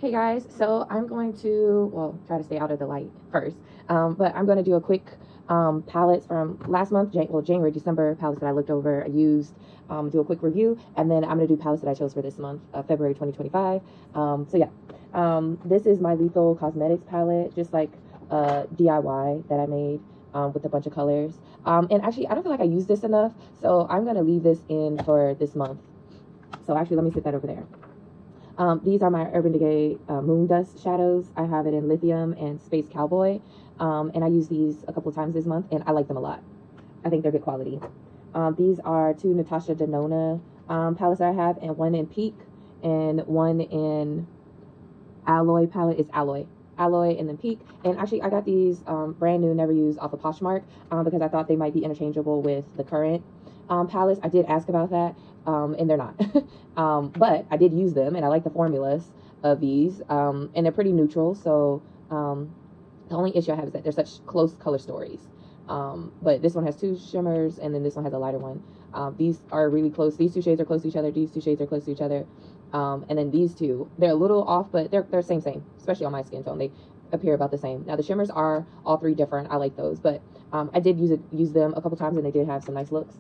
Hey guys, so I'm going to, well, try to stay out of the light first, but I'm going to do a quick palettes from last month, January, December palettes that I looked over, I used, do a quick review, and then I'm going to do palettes that I chose for this month, February 2025. This is my Lethal Cosmetics palette, just like DIY that I made with a bunch of colors. And actually, I don't feel like I used this enough, so I'm going to leave this in for this month. So actually, let me sit that over there. These are my Urban Decay Moon Dust shadows. I have it in Lithium and Space Cowboy. And I use these a couple of times this month, and I like them a lot. I think they're good quality. These are two Natasha Denona palettes that I have, and one in Peak, and one in Alloy palette. It's Alloy. Alloy and then Peak. And actually, I got these brand new, never used off of Poshmark because I thought they might be interchangeable with the current palettes. I did ask about that, and they're not. But I did use them, and I like the formulas of these, and they're pretty neutral. So the only issue I have is that they're such close color stories. But this one has two shimmers, and then this one has a lighter one. These are really close. These two shades are close to each other. These two shades are close to each other. And then these two, they're a little off, but they're same, especially on my skin tone. They appear about the same. Now the shimmers are all three different. I like those, but I did use them a couple times, and they did have some nice looks.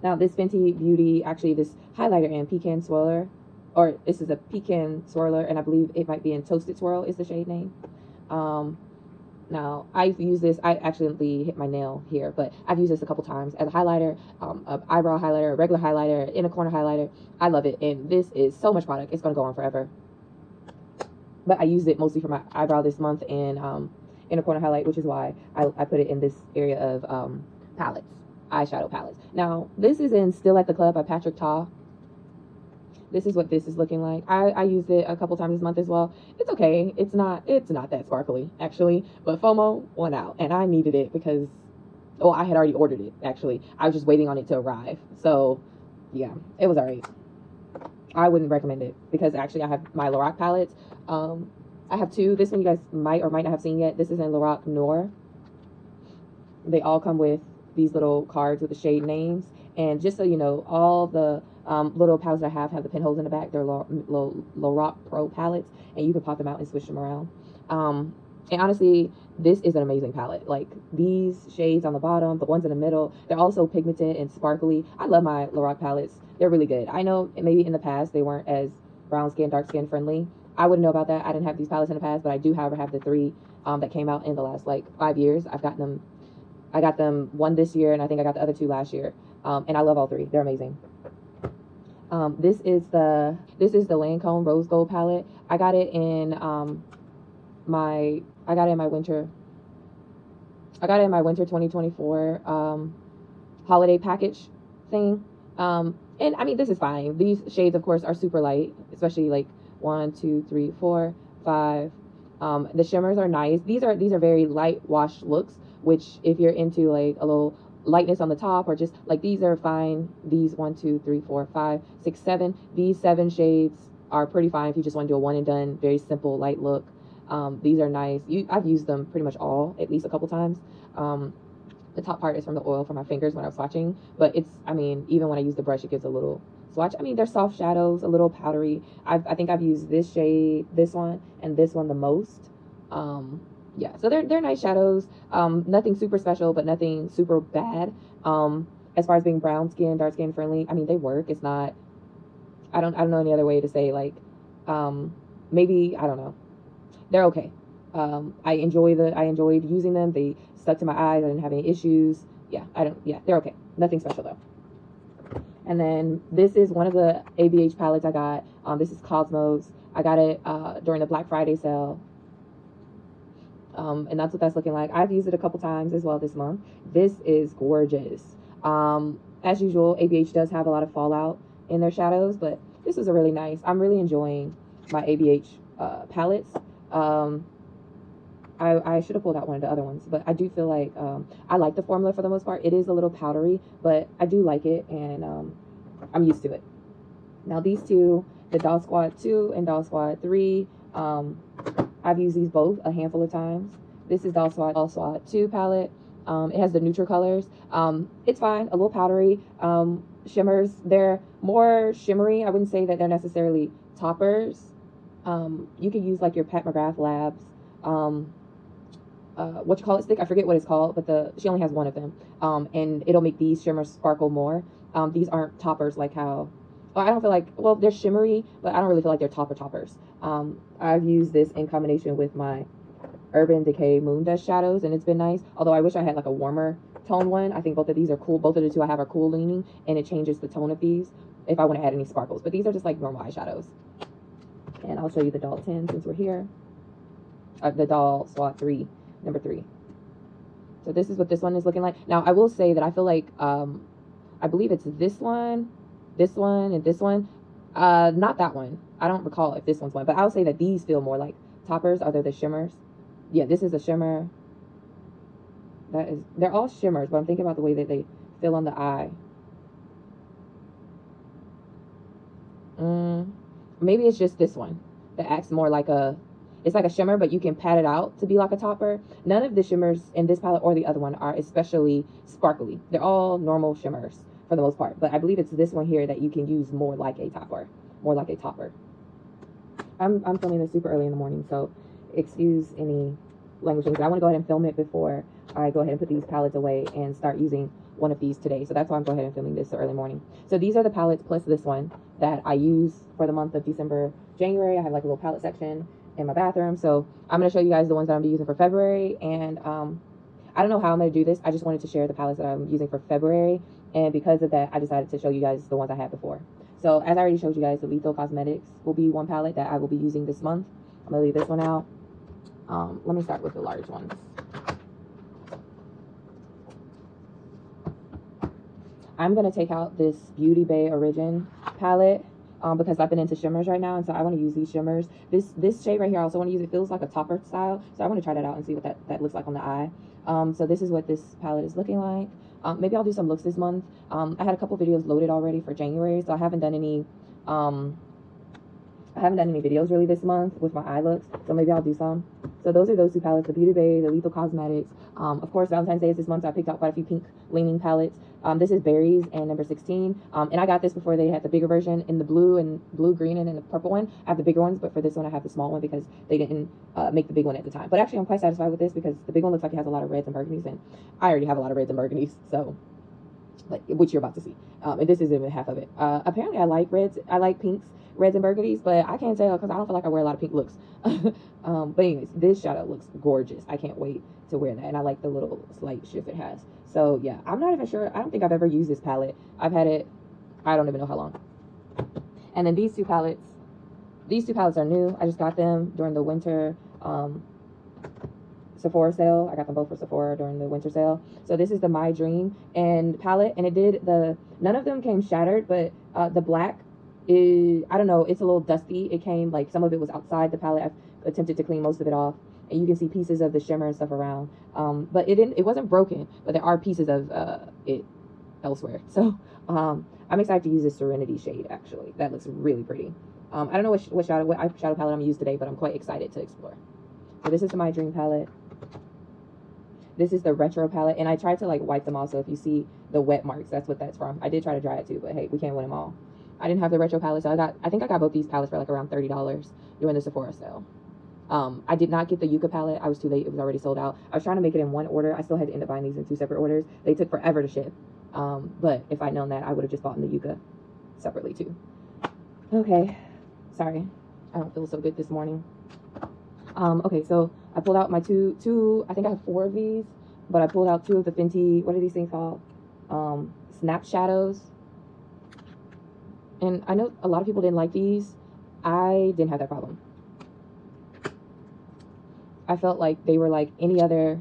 Now this Fenty Beauty, actually this highlighter in Pecan Swirler, or this is a Pecan Swirler, and I believe it might be in Toasted Swirl is the shade name. Now I've used this, I accidentally hit my nail here, but I've used this a couple times as a highlighter, an eyebrow highlighter, a regular highlighter, inner corner highlighter. I love it, and this is so much product. It's going to go on forever. But I used it mostly for my eyebrow this month and inner corner highlight, which is why I put it in this area of palettes. Eyeshadow palettes. Now this is in Still at the Club by Patrick Ta. This is what this is looking like. I used it a couple times this month as well. It's okay. It's not that sparkly actually, but FOMO won out, and I needed it because, well, I had already ordered it actually. I was just waiting on it to arrive. So yeah, it was alright. I wouldn't recommend it because actually I have my Lorac palettes. I have two. This one you guys might or might not have seen yet. This is in Lorac Noir. They all come with these little cards with the shade names, and just so you know, all the little palettes I have the pinholes in the back. They're Lorac Pro palettes, and you can pop them out and switch them around. And honestly, this is an amazing palette. Like these shades on the bottom, the ones in the middle, they're also pigmented and sparkly. I love my Lorac palettes. They're really good. I know maybe in the past they weren't as brown skin, dark skin friendly. I wouldn't know about that. I didn't have these palettes in the past, but I do, however, have the three that came out in the last like 5 years. I got them one this year, and I think I got the other two last year. And I love all three. They're amazing. This is the Lancome Rose Gold palette. I got it in my winter 2024 holiday package thing. And I mean, this is fine. These shades, of course, are super light, especially like 1, 2, 3, 4, 5. The shimmers are nice. These are very light wash looks, which if you're into like a little lightness on the top, or just like, these are fine. These 1, 2, 3, 4, 5, 6, 7. These 7 shades are pretty fine if you just want to do a one and done, very simple light look. These are nice. I've used them pretty much all at least a couple times. The top part is from the oil for my fingers when I was swatching, but I mean, even when I use the brush, it gives a little swatch. I mean, they're soft shadows, a little powdery. I think I've used this shade, this one, and this one the most. Yeah, so they're nice shadows. Nothing super special, but nothing super bad. As far as being brown skin, dark skin friendly, I mean, they work. It's not, I don't know any other way to say, like, maybe, I don't know. They're okay. I enjoyed using them. They stuck to my eyes. I didn't have any issues. Yeah, they're okay. Nothing special though. And then this is one of the ABH palettes I got. This is Cosmos. I got it during the Black Friday sale. And that's what that's looking like. I've used it a couple times as well this month. This is gorgeous. As usual, ABH does have a lot of fallout in their shadows, but this is a really nice. I'm really enjoying my ABH palettes. I should have pulled out one of the other ones, but I do feel like I like the formula for the most part. It is a little powdery, but I do like it, and I'm used to it. Now these two, the Doll Squad 2 and Doll Squad 3, I've used these both a handful of times. This is Doll Squad 2 palette. It has the neutral colors. It's fine, a little powdery. Shimmers, they're more shimmery. I wouldn't say that they're necessarily toppers. You can use like your Pat McGrath Labs, what you call it stick. I forget what it's called, but she only has one of them. And it'll make these shimmers sparkle more. These aren't toppers like how, well, I don't feel like, well, they're shimmery, but I don't really feel like they're toppers. I've used this in combination with my Urban Decay Moon Dust shadows, and it's been nice. Although I wish I had like a warmer tone one. I think both of these are cool. Both of the two I have are cool leaning, and it changes the tone of these if I want to add any sparkles. But these are just like normal eyeshadows. And I'll show you the doll 10 since we're here. The doll slot 3, number 3. So this is what this one is looking like. Now I will say that I feel like I believe it's this one, and this one. Not that one. I don't recall if this one's one, but I'll say that these feel more like toppers. Are they the shimmers? Yeah, this is a shimmer. They're all shimmers, but I'm thinking about the way that they feel on the eye. Maybe it's just this one that acts more like it's like a shimmer, but you can pat it out to be like a topper. None of the shimmers in this palette or the other one are especially sparkly. They're all normal shimmers for the most part, but I believe it's this one here that you can use more like a topper. I'm filming this super early in the morning, so excuse any language things. I want to go ahead and film it before I go ahead and put these palettes away and start using one of these today. So that's why I'm going ahead and filming this so early morning. So these are the palettes plus this one that I use for the month of December, January. I have like a little palette section in my bathroom. So I'm going to show you guys the ones that I'm using for February. And I don't know how I'm going to do this. I just wanted to share the palettes that I'm using for February. And because of that, I decided to show you guys the ones I had before. So as I already showed you guys, the Lethal Cosmetics will be one palette that I will be using this month. I'm going to leave this one out. Let me start with the large ones. I'm going to take out this Beauty Bay Origin palette because I've been into shimmers right now, and so I want to use these shimmers. This shade right here, I also want to use. It feels like a topper style, so I want to try that out and see what that looks like on the eye. So this is what this palette is looking like. Maybe I'll do some looks this month. I had a couple videos loaded already for January, so I haven't done any videos really this month with my eye looks, so maybe I'll do some. So those are those two palettes, the Beauty Bay, the Lethal Cosmetics. Of course, Valentine's Day is this month, so I picked out quite a few pink leaning palettes. This is Berries and number 16. And I got this before they had the bigger version in the blue, green, and in the purple one. I have the bigger ones, but for this one I have the small one because they didn't make the big one at the time. But actually I'm quite satisfied with this because the big one looks like it has a lot of reds and burgundies, and I already have a lot of reds and burgundies, so which you're about to see. And this isn't even half of it. Apparently I like reds, I like pinks, reds and burgundies, but I can't tell because I don't feel like I wear a lot of pink looks. But anyways, this shadow looks gorgeous. I can't wait to wear that, and I like the little slight shift it has. So yeah, I'm not even sure. I don't think I've ever used this palette. I've had it, I don't even know how long. And then these two palettes are new. I just got them during the winter Sephora sale. I got them both for Sephora during the winter sale. So this is the My Dream and palette, and none of them came shattered, but the black is, I don't know, it's a little dusty. It came like some of it was outside the palette. I've attempted to clean most of it off, and you can see pieces of the shimmer and stuff around. But it wasn't broken, but there are pieces of it elsewhere. So I'm excited to use this Serenity shade. Actually, that looks really pretty. I don't know what shadow palette I'm gonna use today, but I'm quite excited to explore. So this is the My Dream palette. This is the Retro palette, and I tried to like wipe them off, so if you see the wet marks, that's what that's from. I did try to dry it too, but hey, we can't win them all. I didn't have the Retro palette, so I think I got both these palettes for like around $30 during the Sephora sale. I did not get the Yucca palette. I was too late. It was already sold out. I was trying to make it in one order. I still had to end up buying these in 2 separate orders. They took forever to ship. But if I'd known that, I would have just bought the Yucca separately too. Okay. Sorry. I don't feel so good this morning. Okay, so I pulled out my two, I think I have 4 of these, but I pulled out 2 of the Fenty, what are these things called? Snap Shadows. And I know a lot of people didn't like these. I didn't have that problem. I felt like they were like any other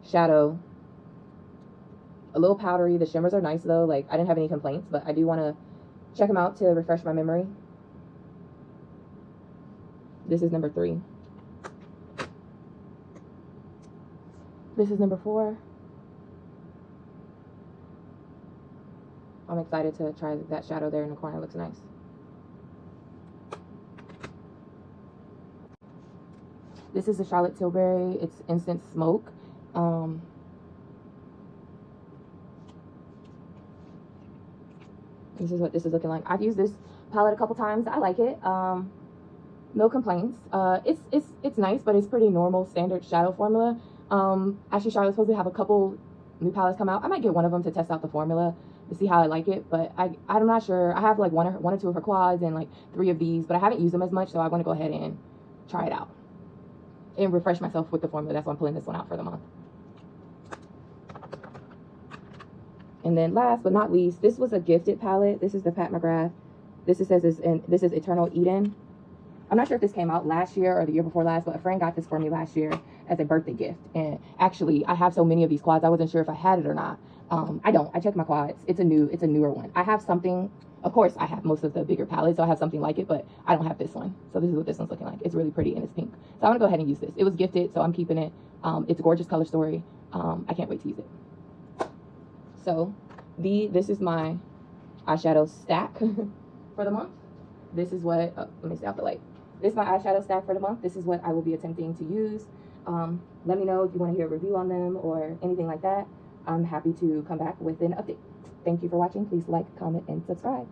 shadow. A little powdery. The shimmers are nice though. Like, I didn't have any complaints, but I do want to check them out to refresh my memory. This is number 3. This is number 4. I'm excited to try that shadow there in the corner. It looks nice. This is the Charlotte Tilbury. It's Instant Smoke. This is what this is looking like. I've used this palette a couple times. I like it. no complaints. It's nice, but it's pretty normal standard shadow formula. Actually, Charlotte's supposed to have a couple new palettes come out. I might get one of them to test out the formula to see how I like it, but I'm not sure. I have like one or two of her quads and like 3 of these, but I haven't used them as much, so I want to go ahead and try it out and refresh myself with the formula. That's why I'm pulling this one out for the month. And then last but not least, this was a gifted palette. This is the Pat McGrath. This is Eternal Eden. I'm not sure if this came out last year or the year before last, but a friend got this for me last year as a birthday gift. And actually, I have so many of these quads, I wasn't sure if I had it or not. I don't. I checked my quads. It's a newer one. I have something. Of course, I have most of the bigger palettes, so I have something like it, but I don't have this one. So this is what this one's looking like. It's really pretty and it's pink. So I'm gonna go ahead and use this. It was gifted, so I'm keeping it. It's a gorgeous color story. I can't wait to use it. So this is my eyeshadow stack for the month. This is what, let me stay out the light. This is my eyeshadow stack for the month. This is what I will be attempting to use. Let me know if you want to hear a review on them or anything like that. I'm happy to come back with an update. Thank you for watching. Please like, comment, and subscribe.